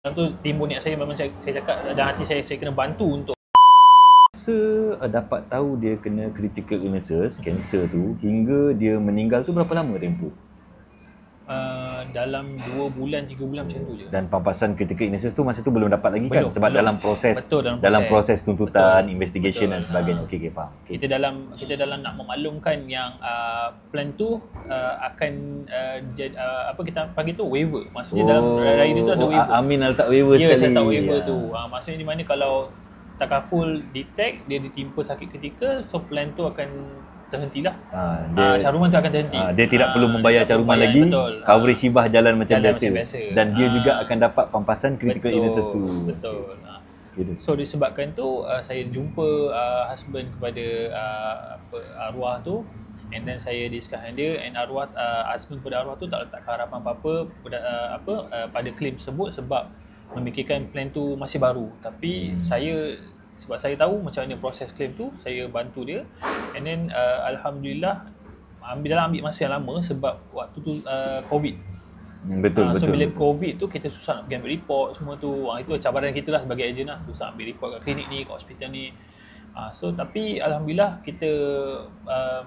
Dalam tu timbul niat saya, memang saya cakap dalam hati saya kena bantu untuk Masa dapat tahu dia kena critical illnesses, kanser tu, hingga dia meninggal tu berapa lama tempoh? dalam 2 bulan 3 bulan macam tu je. Dan pampasan critical illnesses tu masa tu belum dapat lagi kan? Belum, Sebab belum. dalam proses, Betul, dalam proses tuntutan, Betul. investigation Betul. dan sebagainya. Okey, faham. Okay. Kita dalam nak memaklumkan yang plan tu akan apa kita panggil tu waiver. Maksudnya dalam raya dia tu ada waiver. Amin letak waiver Ya, sekali. saya letak waiver tu. Maksudnya di mana kalau takaful detect dia ditimpa sakit kritikal, so plan tu akan terhentilah. Caruman tu akan terhenti. Dia tidak perlu membayar caruman lagi. Betul. Coverage hibah jalan macam biasa. Dan dia juga akan dapat pampasan critical illnesses tu. Betul. So disebabkan tu saya jumpa husband kepada arwah tu, and then saya discuss dengan dia, and arwah husband kepada arwah tu tak letak harapan apa-apa pada claim tersebut sebab memikirkan plan tu masih baru. Tapi sebab saya tahu macam mana proses claim tu, saya bantu dia, and then alhamdulillah ambil masa yang lama sebab waktu tu COVID. Betul. So bila COVID tu kita susah nak pergi ambil report semua tu. Itu cabaran kita lah sebagai ejen lah, susah ambil report kat klinik ni, kat hospital ni. So tapi alhamdulillah kita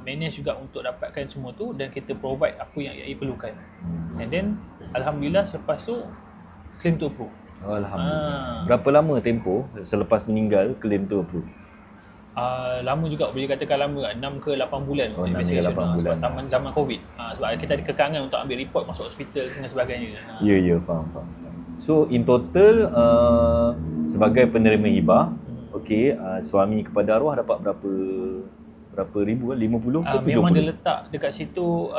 manage juga untuk dapatkan semua tu, dan kita provide apa yang ia perlukan. And then alhamdulillah selepas tu claim tu approve. Alhamdulillah. Berapa lama tempoh selepas meninggal claim tu approve? Lama juga, boleh katakan lama, 6 ke 8 bulan. 6 ke 8 bulan. Sebab zaman COVID. Sebab kita ada kekangan untuk ambil report masuk hospital dan sebagainya. Ya, faham. So in total sebagai penerima hibah, okey, suami kepada arwah dapat berapa ribu? 50 ke 70? Memang dia letak dekat situ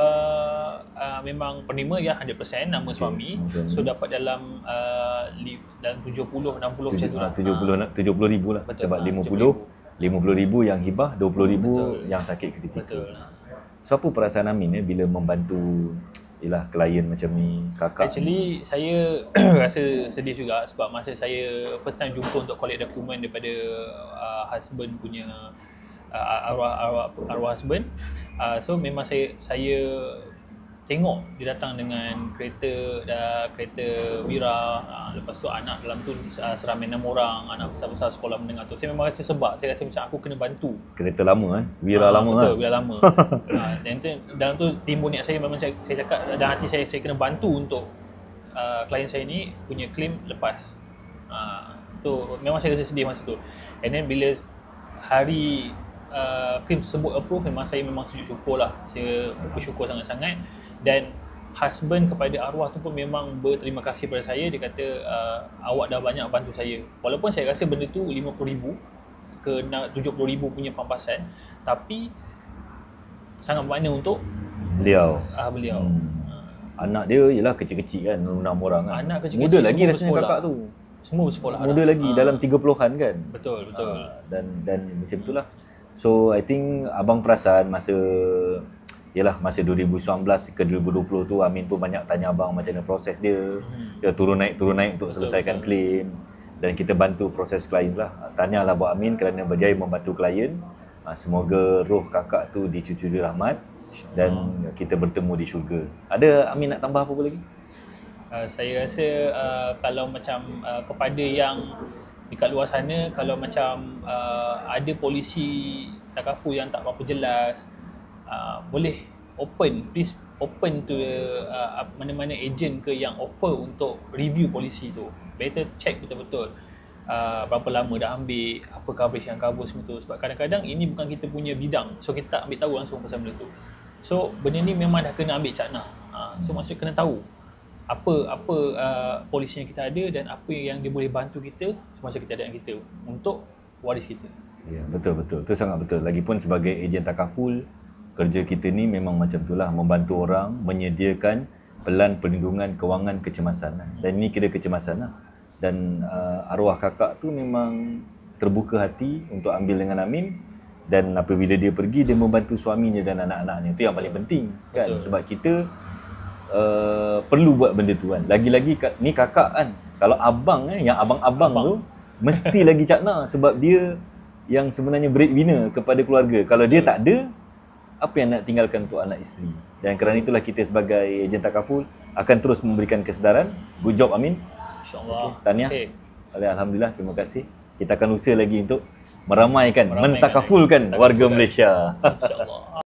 memang penerima ya 100% nama suami. So dapat dalam 70-60 macam tu lah. 70 ribu lah. Betul, sebab 50 ribu yang hibah, 20 ribu yang sakit kritikal. Betul. So apa perasaan Amin bila membantu klien macam ni, kakak? Actually saya rasa sedih juga sebab masa saya first time jumpa untuk collect dokumen daripada husband punya arwah husband. So memang saya tengok dia datang dengan kereta Wira, lepas tu anak dalam tu seramai 6 orang, anak besar-besar sekolah menengah tu. Saya memang rasa sebab, saya rasa macam aku kena bantu. Kereta lama Wira lama. Betul, Wira lama. Dan dalam tu timbul niat saya, memang saya cakap dalam hati saya kena bantu untuk klien saya ni punya claim lepas. So memang saya rasa sedih masa tu. And then bila hari claim tersebut approve, memang saya sujud syukur lah. Saya bersyukur sangat-sangat. Dan husband kepada arwah tu pun memang berterima kasih pada saya. Dia kata awak dah banyak bantu saya. Walaupun saya rasa benda tu 50,000 ke 70,000 punya pampasan, tapi sangat bermakna untuk beliau. Anak dia ialah kecil-kecil kan, 6 orang kan. Anak kecil-kecil, muda lagi rasanya kakak tu. Semua bersekolah. Muda lagi dalam 30-an kan. Betul. Dan macam itulah. So I think abang perasan masa 2019 ke 2020 tu, Amin pun banyak tanya abang macam mana proses dia. Dia turun naik untuk selesaikan claim, dan kita bantu proses klien lah. Tanyalah buat Amin kerana berjaya membantu klien. Semoga roh kakak tu dicucuri rahmat dan kita bertemu di syurga. Ada Amin nak tambah apa lagi? Saya rasa kalau macam kepada yang dekat luar sana, kalau macam ada polisi takaful yang tak berapa jelas, boleh please open to mana-mana ejen ke yang offer untuk review polisi tu. Better check betul-betul berapa lama dah ambil, apa coverage yang cover semua tu. Sebab kadang-kadang ini bukan kita punya bidang, so kita tak ambil tahu langsung pasal benda tu. So benda ni memang dah kena ambil cakna. So maksud kena tahu apa polisi yang kita ada dan apa yang dia boleh bantu kita semasa kita ada dengan kita untuk waris kita. Ya, betul. Itu sangat betul. Lagipun sebagai ejen takaful, kerja kita ni memang macam itulah, membantu orang menyediakan pelan perlindungan kewangan kecemasan. Dan ini kira kecemasan lah. Dan arwah kakak tu memang terbuka hati untuk ambil dengan Amin, dan apabila dia pergi, dia membantu suaminya dan anak-anaknya. Itu yang paling penting kan. Betul. Sebab kita perlu buat benda tu kan. Lagi-lagi ni kakak kan, kalau abang yang abang-abang tu mesti lagi cakna, sebab dia yang sebenarnya breadwinner kepada keluarga. Kalau dia tak ada, apa yang nak tinggalkan untuk anak isteri? Dan kerana itulah kita sebagai ejen takaful akan terus memberikan kesedaran. Good job Amin. InsyaAllah. Tahniah. Cik. Alhamdulillah, terima kasih. Kita akan usaha lagi untuk meramaikan, Meramaikan mentakafulkan warga Malaysia. InsyaAllah.